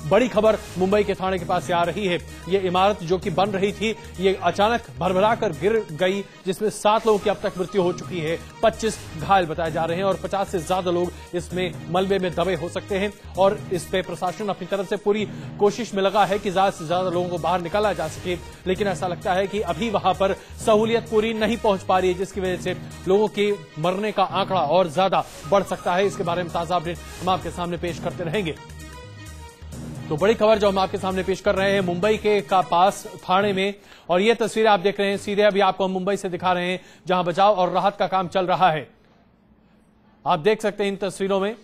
बड़ी खबर मुंबई के थाने के पास से आ रही है। ये इमारत जो कि बन रही थी, ये अचानक भरभराकर गिर गई, जिसमें 7 लोगों की अब तक मृत्यु हो चुकी है। 25 घायल बताए जा रहे हैं और 50 से ज्यादा लोग इसमें मलबे में दबे हो सकते हैं। और इस पे प्रशासन अपनी तरफ से पूरी कोशिश में लगा है कि ज्यादा से ज्यादा लोगों को बाहर निकाला जा सके, लेकिन ऐसा लगता है कि अभी वहां पर सहूलियत पूरी नहीं पहुंच पा रही है, जिसकी वजह से लोगों के मरने का आंकड़ा और ज्यादा बढ़ सकता है। इसके बारे में ताजा अपडेट हम आपके सामने पेश करते रहेंगे। तो बड़ी खबर जो हम आपके सामने पेश कर रहे हैं मुंबई के पास थाने में, और ये तस्वीरें आप देख रहे हैं सीधे अभी आपको हम मुंबई से दिखा रहे हैं, जहां बचाव और राहत का काम चल रहा है। आप देख सकते हैं इन तस्वीरों में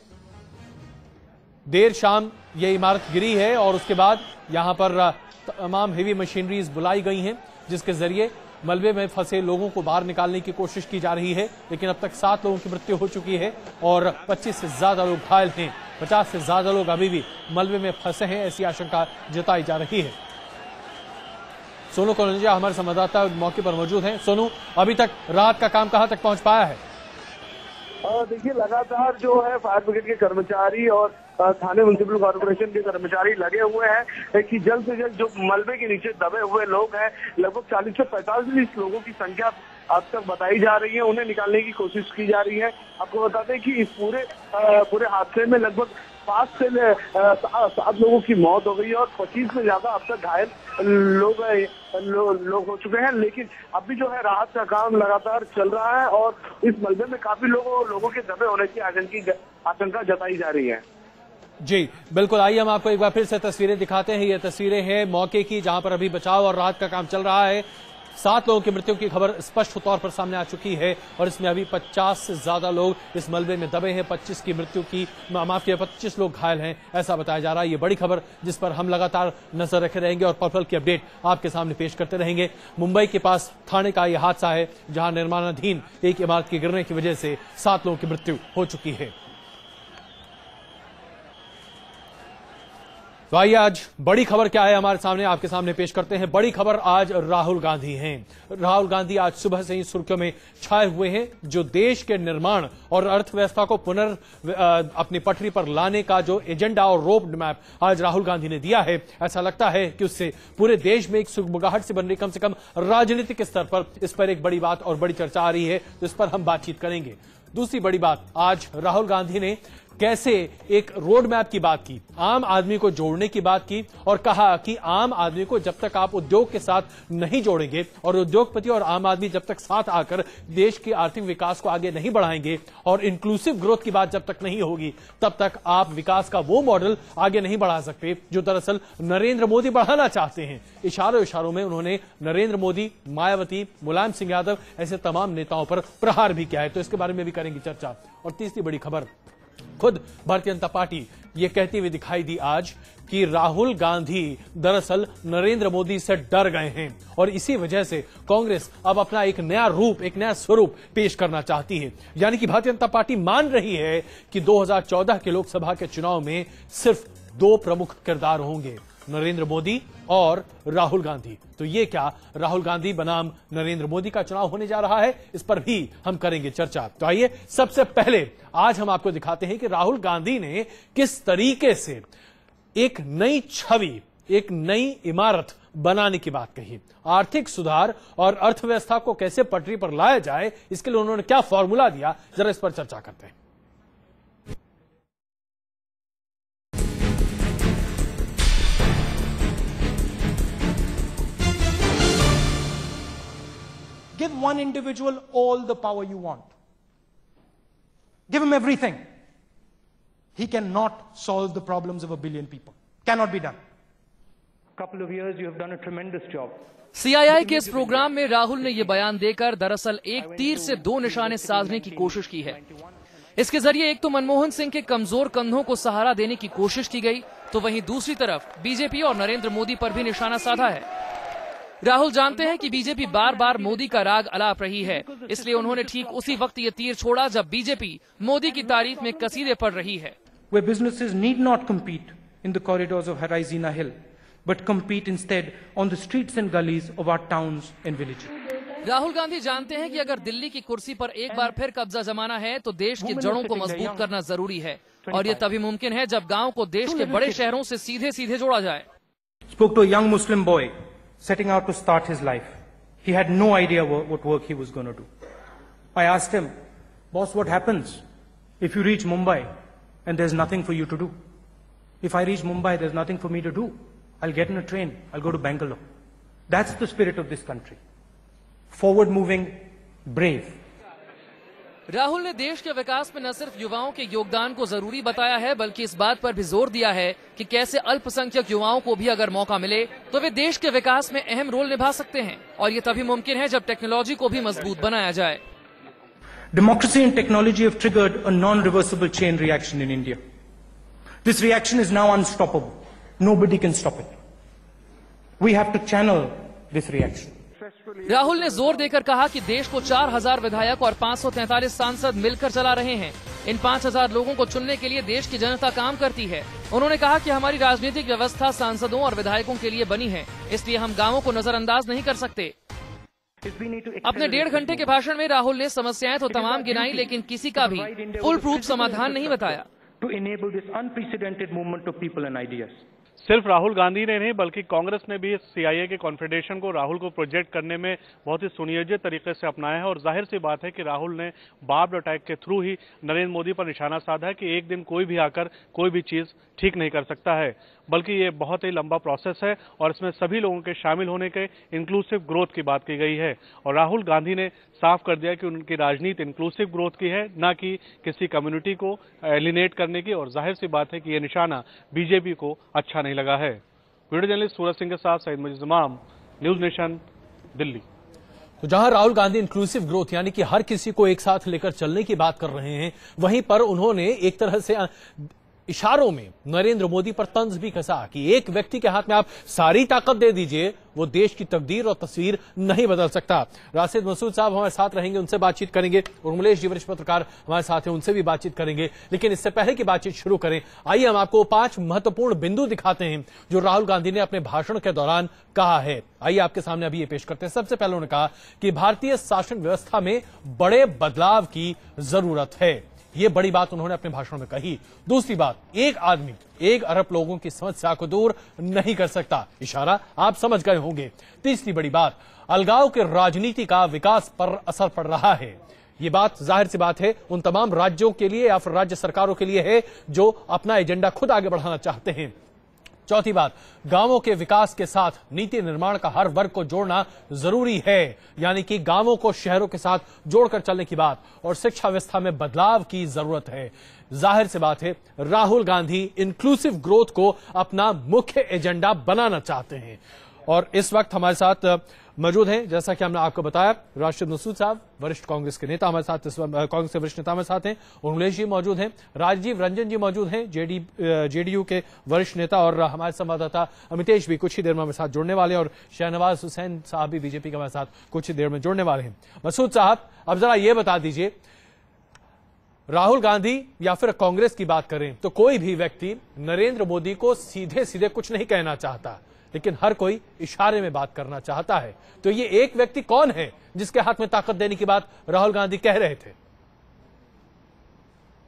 देर शाम ये इमारत गिरी है और उसके बाद यहां पर तमाम हेवी मशीनरीज बुलाई गई हैं, जिसके जरिए मलबे में फंसे लोगों को बाहर निकालने की कोशिश की जा रही है। लेकिन अब तक 7 लोगों की मृत्यु हो चुकी है और 25 से ज्यादा लोग घायल हैं। 50 से ज्यादा लोग अभी भी मलबे में फंसे हैं, ऐसी आशंका जताई जा रही है। सोनू कोलंजिया हमारे संवाददाता मौके पर मौजूद हैं। सोनू, अभी तक राहत का काम कहां तक पहुंच पाया है? देखिए, लगातार जो है फायर ब्रिगेड के कर्मचारी और थाने म्युनिसिपल कॉर्पोरेशन के कर्मचारी लगे हुए हैं कि जल्द से जल्द जो मलबे के नीचे दबे हुए लोग हैं, लगभग 40 से 45 लोगों की संख्या अब तक बताई जा रही है, उन्हें निकालने की कोशिश की जा रही है। आपको बता दें कि इस पूरे हादसे में लगभग 5 से 7 लोगों की मौत हो गई और 25 से ज्यादा अब तक घायल लोग हो चुके हैं। लेकिन अभी जो है राहत का काम लगातार चल रहा है और इस मलबे में काफी लोगों के दबे होने की आशंका जताई जा रही है। जी बिल्कुल, आइए हम आपको एक बार फिर से तस्वीरें दिखाते हैं। ये तस्वीरें हैं मौके की, जहां पर अभी बचाव और राहत का काम चल रहा है। 7 लोगों की मृत्यु की खबर स्पष्ट तौर पर सामने आ चुकी है और इसमें अभी 50 से ज्यादा लोग इस मलबे में दबे हैं। 25 की मृत्यु की माफ किया, 25 लोग घायल हैं, ऐसा बताया जा रहा है। ये बड़ी खबर जिस पर हम लगातार नजर रखे रहेंगे और पल पल की अपडेट आपके सामने पेश करते रहेंगे। मुंबई के पास थाने का यह हादसा है, जहां निर्माणाधीन एक इमारत के गिरने की वजह से 7 लोगों की मृत्यु हो चुकी है। तो आइए आज बड़ी खबर क्या है हमारे सामने आपके सामने पेश करते हैं। बड़ी खबर आज राहुल गांधी हैं। राहुल गांधी आज सुबह से ही सुर्खियों में छाए हुए हैं। जो देश के निर्माण और अर्थव्यवस्था को अपनी पटरी पर लाने का जो एजेंडा और रोड मैप आज राहुल गांधी ने दिया है, ऐसा लगता है कि उससे पूरे देश में एक सुगबुगाहट से बन रही, कम से कम राजनीतिक स्तर पर इस पर एक बड़ी बात और बड़ी चर्चा आ रही है, तो इस पर हम बातचीत करेंगे। दूसरी बड़ी बात, आज राहुल गांधी ने कैसे एक रोड मैप की बात की, आम आदमी को जोड़ने की बात की और कहा कि आम आदमी को जब तक आप उद्योग के साथ नहीं जोड़ेंगे और उद्योगपति और आम आदमी जब तक साथ आकर देश के आर्थिक विकास को आगे नहीं बढ़ाएंगे और इंक्लूसिव ग्रोथ की बात जब तक नहीं होगी, तब तक आप विकास का वो मॉडल आगे नहीं बढ़ा सकते जो दरअसल नरेंद्र मोदी बढ़ाना चाहते हैं। इशारों में उन्होंने नरेंद्र मोदी, मायावती, मुलायम सिंह यादव ऐसे तमाम नेताओं पर प्रहार भी किया है, तो इसके बारे में भी करेंगे चर्चा। और तीसरी बड़ी खबर, खुद भारतीय जनता पार्टी ये कहती हुई दिखाई दी आज कि राहुल गांधी दरअसल नरेंद्र मोदी से डर गए हैं और इसी वजह से कांग्रेस अब अपना एक नया रूप, एक नया स्वरूप पेश करना चाहती है। यानी कि भारतीय जनता पार्टी मान रही है कि 2014 के लोकसभा के चुनाव में सिर्फ 2 प्रमुख किरदार होंगे, नरेंद्र मोदी और राहुल गांधी। तो ये क्या राहुल गांधी बनाम नरेंद्र मोदी का चुनाव होने जा रहा है, इस पर भी हम करेंगे चर्चा। तो आइए सबसे पहले आज हम आपको दिखाते हैं कि राहुल गांधी ने किस तरीके से एक नई छवि, एक नई इमारत बनाने की बात कही। आर्थिक सुधार और अर्थव्यवस्था को कैसे पटरी पर लाया जाए, इसके लिए उन्होंने क्या फॉर्मूला दिया, जरा इस पर चर्चा करते हैं। Give one individual all the power you want. Give him everything. He cannot solve the problems of a billion people. Cannot be done. Couple of years you have done a tremendous job. CII के इस programme में राहुल ने ये बयान देकर दरअसल एक तीर से 2 निशाने साधने की कोशिश की है। इसके जरिए एक तो मनमोहन सिंह के कमजोर कंधों को सहारा देने की कोशिश की गई, तो वहीं दूसरी तरफ बीजेपी और नरेंद्र मोदी पर भी निशाना साधा है। राहुल जानते हैं कि बीजेपी बार बार मोदी का राग अलाप रही है, इसलिए उन्होंने ठीक उसी वक्त ये तीर छोड़ा जब बीजेपी मोदी की तारीफ में कसीदे पढ़ रही है। Where businesses need not compete in the corridors of Harisina Hill, but compete instead on the streets and gullies of our towns and villages. Rahul Gandhi जानते हैं कि अगर दिल्ली की कुर्सी पर एक बार फिर कब्जा जमाना है तो देश की जड़ों को मजबूत करना जरूरी है और ये तभी मुमकिन है जब गांव को देश के बड़े शहरों से सीधे सीधे जोड़ा जाए। Spoke to a young Muslim boy setting out to start his life. He had no idea what work he was going to do. I asked him, boss, what happens if you reach Mumbai and there's nothing for you to do? If I reach Mumbai, there's nothing for me to do. I'll get in a train. I'll go to Bangalore. That's the spirit of this country. Forward moving, brave. Rahul ने देश के विकास में न सिर्फ युवाओं के योगदान को जरूरी बताया है, बल्कि इस बात पर भी जोर दिया है कि कैसे अल्पसंख्यक युवाओं को भी अगर मौका मिले तो वे देश के विकास में अहम रोल निभा सकते हैं, और ये तभी मुमकिन है जब टेक्नोलॉजी को भी मजबूत बनाया जाए। Democracy and technology have triggered a non-reversible chain reaction in India. This reaction is now unstoppable. Nobody can stop it. We have to channel this reaction. Rahul ने जोर देकर कहा कि देश को 4000 विधायक और 543 सांसद मिलकर चला रहे हैं। इन 5000 लोगों को चुनने के लिए देश की जनता काम करती है। उन्होंने कहा कि हमारी राजनीतिक व्यवस्था सांसदों और विधायकों के लिए बनी है, इसलिए हम गांवों को नजरअंदाज नहीं कर सकते। अपने 1.5 घंटे के भाषण में राहुल ने समस्याएं तो तमाम गिनाई, लेकिन किसी का भी फुल प्रूफ समाधान नहीं बताया। सिर्फ राहुल गांधी ने नहीं बल्कि कांग्रेस ने भी सीआईए के कॉन्फेडरेशन को राहुल को प्रोजेक्ट करने में बहुत ही सुनियोजित तरीके से अपनाया है। और जाहिर सी बात है कि राहुल ने बार्ब्ड अटैक के थ्रू ही नरेंद्र मोदी पर निशाना साधा है कि एक दिन कोई भी आकर कोई भी चीज ठीक नहीं कर सकता है, बल्कि ये बहुत ही लंबा प्रोसेस है और इसमें सभी लोगों के शामिल होने के इंक्लूसिव ग्रोथ की बात की गई है। और राहुल गांधी ने साफ कर दिया कि उनकी राजनीति इंक्लूसिव ग्रोथ की है, न कि किसी कम्युनिटी को एलिनेट करने की। और जाहिर सी बात है कि यह निशाना बीजेपी को अच्छा नहीं लगा है। वीडियो जर्नलिस्ट सूरज सिंह के साथ सईद मजीद इमाम, न्यूज नेशन, दिल्ली। तो जहां राहुल गांधी इंक्लूसिव ग्रोथ यानी कि हर किसी को एक साथ लेकर चलने की बात कर रहे हैं, वहीं पर उन्होंने एक तरह से इशारों में नरेंद्र मोदी पर तंज भी कसा कि एक व्यक्ति के हाथ में आप सारी ताकत दे दीजिए, वो देश की तकदीर और तस्वीर नहीं बदल सकता। राशिद मसूद साहब हमारे साथ रहेंगे, उनसे बातचीत करेंगे। उर्मिलेश जी वरिष्ठ पत्रकार हमारे साथ हैं, उनसे भी बातचीत करेंगे। लेकिन इससे पहले की बातचीत शुरू करें, आइए हम आपको 5 महत्वपूर्ण बिंदु दिखाते हैं जो राहुल गांधी ने अपने भाषण के दौरान कहा है। आइए आपके सामने अभी ये पेश करते हैं। सबसे पहले उन्होंने कहा कि भारतीय शासन व्यवस्था में बड़े बदलाव की जरूरत है। ये बड़ी बात उन्होंने अपने भाषण में कही। दूसरी बात, एक आदमी 1 अरब लोगों की समस्या को दूर नहीं कर सकता, इशारा आप समझ गए होंगे। तीसरी बड़ी बात, अलगाव के राजनीति का विकास पर असर पड़ रहा है। ये बात जाहिर सी बात है उन तमाम राज्यों के लिए या फिर राज्य सरकारों के लिए है जो अपना एजेंडा खुद आगे बढ़ाना चाहते हैं। चौथी बात, गांवों के विकास के साथ नीति निर्माण का हर वर्ग को जोड़ना जरूरी है, यानी कि गांवों को शहरों के साथ जोड़कर चलने की बात। और शिक्षा व्यवस्था में बदलाव की जरूरत है। जाहिर सी बात है राहुल गांधी इंक्लूसिव ग्रोथ को अपना मुख्य एजेंडा बनाना चाहते हैं। और इस वक्त हमारे साथ मौजूद हैं, जैसा कि हमने आपको बताया, राशिद मसूद साहब वरिष्ठ कांग्रेस के नेता हमारे साथ, कांग्रेस के वरिष्ठ नेता हमारे साथ हैं। उर्मिलेश जी मौजूद हैं, राजीव रंजन जी मौजूद हैं, जेडीयू के वरिष्ठ नेता, और हमारे संवाददाता अमितेश भी कुछ ही देर में हमारे साथ जुड़ने वाले हैं, और शहनवाज हुसैन साहब भी बीजेपी के हमारे साथ कुछ ही देर में जुड़ने वाले हैं। मसूद साहब, अब जरा ये बता दीजिए, राहुल गांधी या फिर कांग्रेस की बात करें तो कोई भी व्यक्ति नरेंद्र मोदी को सीधे सीधे कुछ नहीं कहना चाहता, लेकिन हर कोई इशारे में बात करना चाहता है। तो ये एक व्यक्ति कौन है जिसके हाथ में ताकत देने की बात राहुल गांधी कह रहे थे?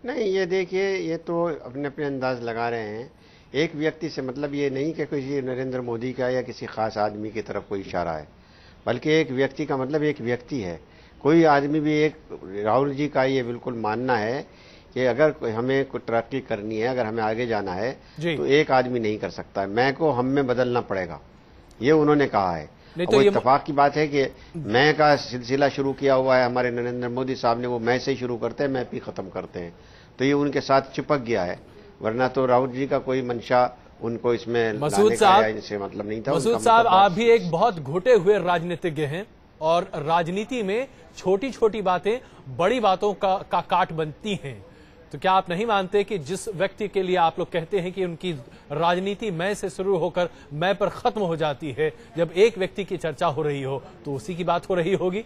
नहीं, ये देखिए, ये तो अपने अपने अंदाज लगा रहे हैं। एक व्यक्ति से मतलब ये नहीं कि किसी नरेंद्र मोदी का या किसी खास आदमी की तरफ कोई इशारा है, बल्कि एक व्यक्ति का मतलब एक व्यक्ति है। कोई आदमी भी, एक राहुल जी का ये बिल्कुल मानना है कि अगर हमें कोई तरक्की करनी है, अगर हमें आगे जाना है तो एक आदमी नहीं कर सकता है, मैं को हम में बदलना पड़ेगा, ये उन्होंने कहा है। तो ये इत्तेफाक की बात है कि मैं का सिलसिला शुरू किया हुआ है हमारे नरेंद्र मोदी साहब ने, वो मैं से ही शुरू करते हैं, मैं भी खत्म करते हैं, तो ये उनके साथ चिपक गया है। वरना तो राहुल जी का कोई मंशा उनको इसमें मसूद साहब, इनसे मतलब नहीं था। मसूद साहब, आप भी एक बहुत घुटे हुए राजनीतिज्ञ हैं, और राजनीति में छोटी छोटी बातें बड़ी बातों का काट बनती हैं। तो क्या आप नहीं मानते कि जिस व्यक्ति के लिए आप लोग कहते हैं कि उनकी राजनीति मैं से शुरू होकर मैं पर खत्म हो जाती है, जब एक व्यक्ति की चर्चा हो रही हो तो उसी की बात हो रही होगी?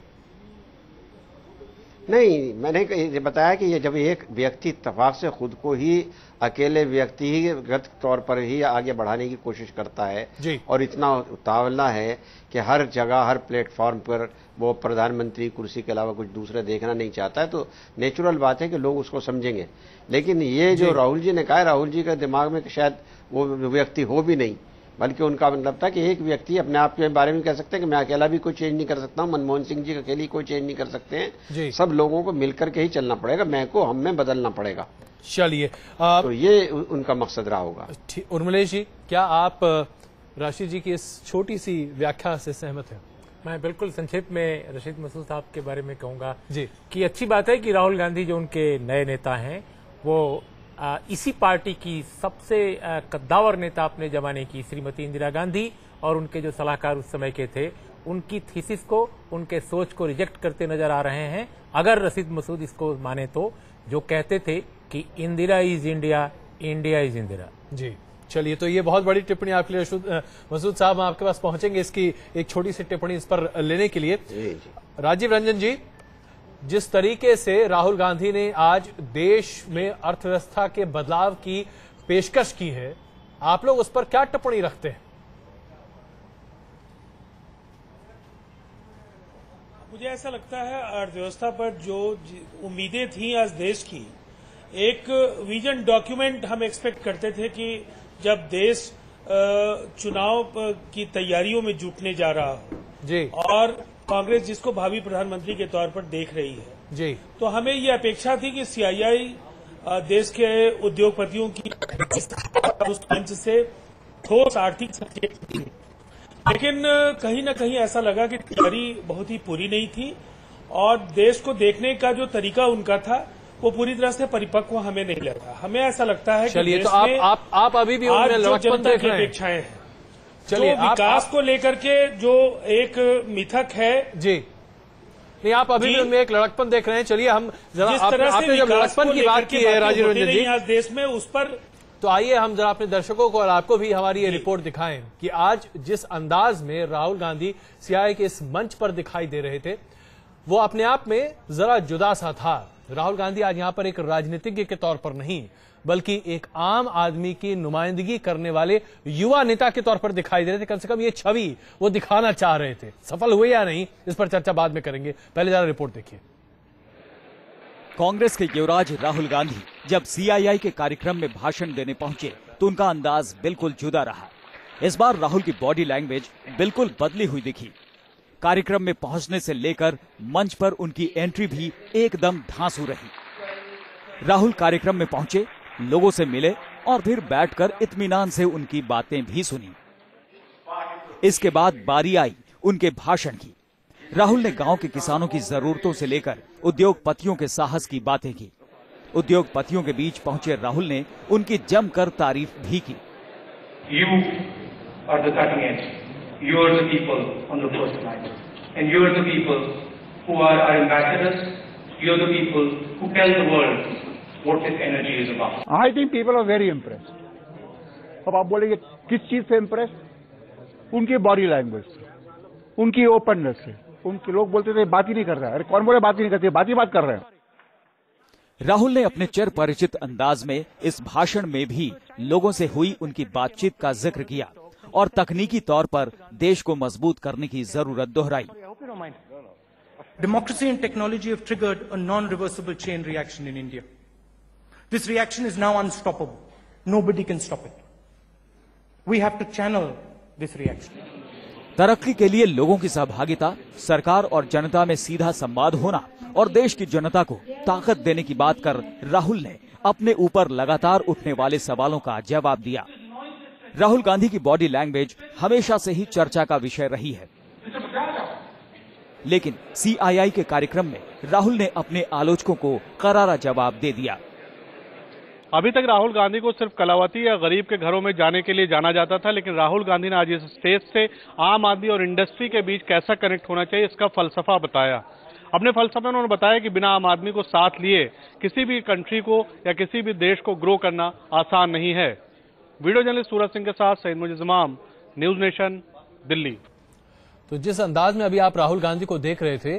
नहीं, मैंने ये बताया कि ये जब एक व्यक्ति इत्तेफाक से खुद को ही अकेले व्यक्तिगत तौर पर ही आगे बढ़ाने की कोशिश करता है जी। और इतना उतावला है कि हर जगह हर प्लेटफॉर्म पर वो प्रधानमंत्री कुर्सी के अलावा कुछ दूसरा देखना नहीं चाहता है, तो नेचुरल बात है कि लोग उसको समझेंगे। लेकिन ये जो राहुल जी ने कहा, राहुल जी के दिमाग में शायद वो व्यक्ति हो भी नहीं, बल्कि उनका मतलब था कि एक व्यक्ति अपने आप के बारे में कह सकते हैं कि मैं अकेला भी कोई चेंज नहीं कर सकता हूं, मनमोहन सिंह जी अकेले कोई चेंज नहीं कर सकते हैं, सब लोगों को मिलकर के ही चलना पड़ेगा, मैं को हम में बदलना पड़ेगा। चलिए, तो ये उनका मकसद रहा होगा। उर्मिलेश जी, क्या आप राशिद जी की इस छोटी सी व्याख्या से सहमत हैं? मैं बिल्कुल संक्षेप में रशीद मसूद साहब के बारे में कहूंगा जी कि अच्छी बात है कि राहुल गांधी जो उनके नए नेता हैं वो इसी पार्टी की सबसे कद्दावर नेता अपने जमाने की श्रीमती इंदिरा गांधी और उनके जो सलाहकार उस समय के थे, उनकी थीसिस को, उनके सोच को रिजेक्ट करते नजर आ रहे हैं। अगर रशीद मसूद इसको माने तो, जो कहते थे कि Indira is India, India is Indira. जी, चलिए, तो ये बहुत बड़ी टिप्पणी आपके लिए मसूद साहब, आपके पास पहुंचेंगे इसकी एक छोटी सी टिप्पणी इस पर लेने के लिए। राजीव रंजन जी, जिस तरीके से राहुल गांधी ने आज देश में अर्थव्यवस्था के बदलाव की पेशकश की है, आप लोग उस पर क्या टिप्पणी रखते हैं? मुझे ऐसा लगता है अर्थव्यवस्था पर जो उम्मीदें थी आज देश की, एक विजन डॉक्यूमेंट हम एक्सपेक्ट करते थे कि जब देश चुनाव की तैयारियों में जुटने जा रहा हो जी, और कांग्रेस जिसको भावी प्रधानमंत्री के तौर पर देख रही है जी, तो हमें ये अपेक्षा थी कि सीआईआई देश के उद्योगपतियों की उस मंच से ठोस आर्थिक संकेत दी, लेकिन कहीं न कहीं ऐसा लगा कि तैयारी बहुत ही पूरी नहीं थी और देश को देखने का जो तरीका उनका था वो पूरी तरह से परिपक्व हमें नहीं लगा। हमें ऐसा लगता है कि देश तो आप अभी भी उनमें लड़कपन देख रहे हैं। अपेक्षाएं हैं, चलिए, तो विकास को लेकर के जो एक मिथक है जी, नहीं, आप अभी भी उनमें एक लड़कपन देख रहे हैं। चलिए, हम जरा आपने जब लड़कपन की बात की है राजीव रंजन जी आज देश में, उस पर तो आइए हम जरा अपने दर्शकों को और आपको भी हमारी ये रिपोर्ट दिखाएं कि आज जिस अंदाज में राहुल गांधी सीआईआई के इस मंच पर दिखाई दे रहे थे, वो अपने आप में जरा जुदा सा था। राहुल गांधी आज यहां पर एक राजनीतिज्ञ के तौर पर नहीं, बल्कि एक आम आदमी की नुमाइंदगी करने वाले युवा नेता के तौर पर दिखाई दे रहे थे। कम से कम ये छवि वो दिखाना चाह रहे थे। सफल हुए या नहीं, इस पर चर्चा बाद में करेंगे, पहले जरा रिपोर्ट देखिए। कांग्रेस के युवराज राहुल गांधी जब सीआईआई के कार्यक्रम में भाषण देने पहुंचे तो उनका अंदाज बिल्कुल जुदा रहा। इस बार राहुल की बॉडी लैंग्वेज बिल्कुल बदली हुई दिखी। कार्यक्रम में पहुंचने से लेकर मंच पर उनकी एंट्री भी एकदम धांसू रही। राहुल कार्यक्रम में पहुंचे, लोगों से मिले और फिर बैठकर इत्मीनान से उनकी बातें भी सुनी। इसके बाद बारी आई उनके भाषण की। राहुल ने गांव के किसानों की जरूरतों से लेकर उद्योगपतियों के साहस की बातें की। उद्योगपतियों के बीच पहुंचे राहुल ने उनकी जमकर तारीफ भी की। You are the cutting edge. You are the people on the first line. And you are the people who are our ambassadors. You are the people who tell the world what this energy is about. I think people are very impressed. अब आप बोलेंगे किस चीज से impress? उनकी body language से, उनकी openness से। उनके लोग बोलते थे बात ही नहीं कर रहा है। अरे कौन बोले बात ही नहीं करते, बात ही बात कर रहे हैं। राहुल ने अपने चिर परिचित अंदाज में इस भाषण में भी लोगों से हुई उनकी बातचीत का जिक्र किया और तकनीकी तौर पर देश को मजबूत करने की जरूरत दोहराई। Democracy and technology have triggered a non-reversible chain reaction in India. This reaction is now unstoppable. Nobody can stop it. We have to channel this reaction. तरक्की के लिए लोगों की सहभागिता, सरकार और जनता में सीधा संवाद होना और देश की जनता को ताकत देने की बात कर राहुल ने अपने ऊपर लगातार उठने वाले सवालों का जवाब दिया। राहुल गांधी की बॉडी लैंग्वेज हमेशा से ही चर्चा का विषय रही है, लेकिन सीआईआई के कार्यक्रम में राहुल ने अपने आलोचकों को करारा जवाब दे दिया। अभी तक राहुल गांधी को सिर्फ कलावती या गरीब के घरों में जाने के लिए जाना जाता था, लेकिन राहुल गांधी ने आज इस स्टेज से आम आदमी और इंडस्ट्री के बीच कैसा कनेक्ट होना चाहिए इसका फलसफा बताया। अपने फलसफे में उन्होंने बताया कि बिना आम आदमी को साथ लिए किसी भी कंट्री को या किसी भी देश को ग्रो करना आसान नहीं है। वीडियो जर्नलिस्ट सूरज सिंह के साथ सईद मुजम्म, न्यूज नेशन, दिल्ली। तो जिस अंदाज में अभी आप राहुल गांधी को देख रहे थे,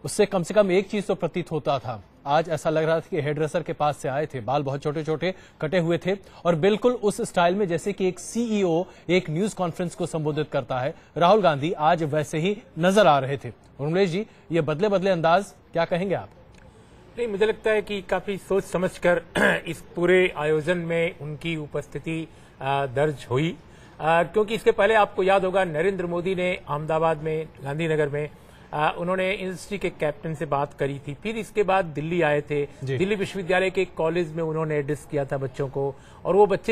उससे कम से कम एक चीज तो प्रतीत होता था। आज ऐसा लग रहा था कि हेयर ड्रेसर के पास से आए थे, बाल बहुत छोटे छोटे कटे हुए थे और बिल्कुल उस स्टाइल में जैसे कि एक सीईओ एक न्यूज कॉन्फ्रेंस को संबोधित करता है। राहुल गांधी आज वैसे ही नजर आ रहे थे। उर्मिलेश जी, ये बदले बदले अंदाज क्या कहेंगे आप? नहीं, मुझे लगता है कि काफी सोच समझकर इस पूरे आयोजन में उनकी उपस्थिति दर्ज हुई, क्योंकि इसके पहले आपको याद होगा नरेंद्र मोदी ने अहमदाबाद में, गांधीनगर में उन्होंने यूनिवर्सिटी के कैप्टन से बात करी थी। फिर इसके बाद दिल्ली आए थे, दिल्ली विश्वविद्यालय के कॉलेज में उन्होंने एड्रेस किया था बच्चों को, और वो बच्चे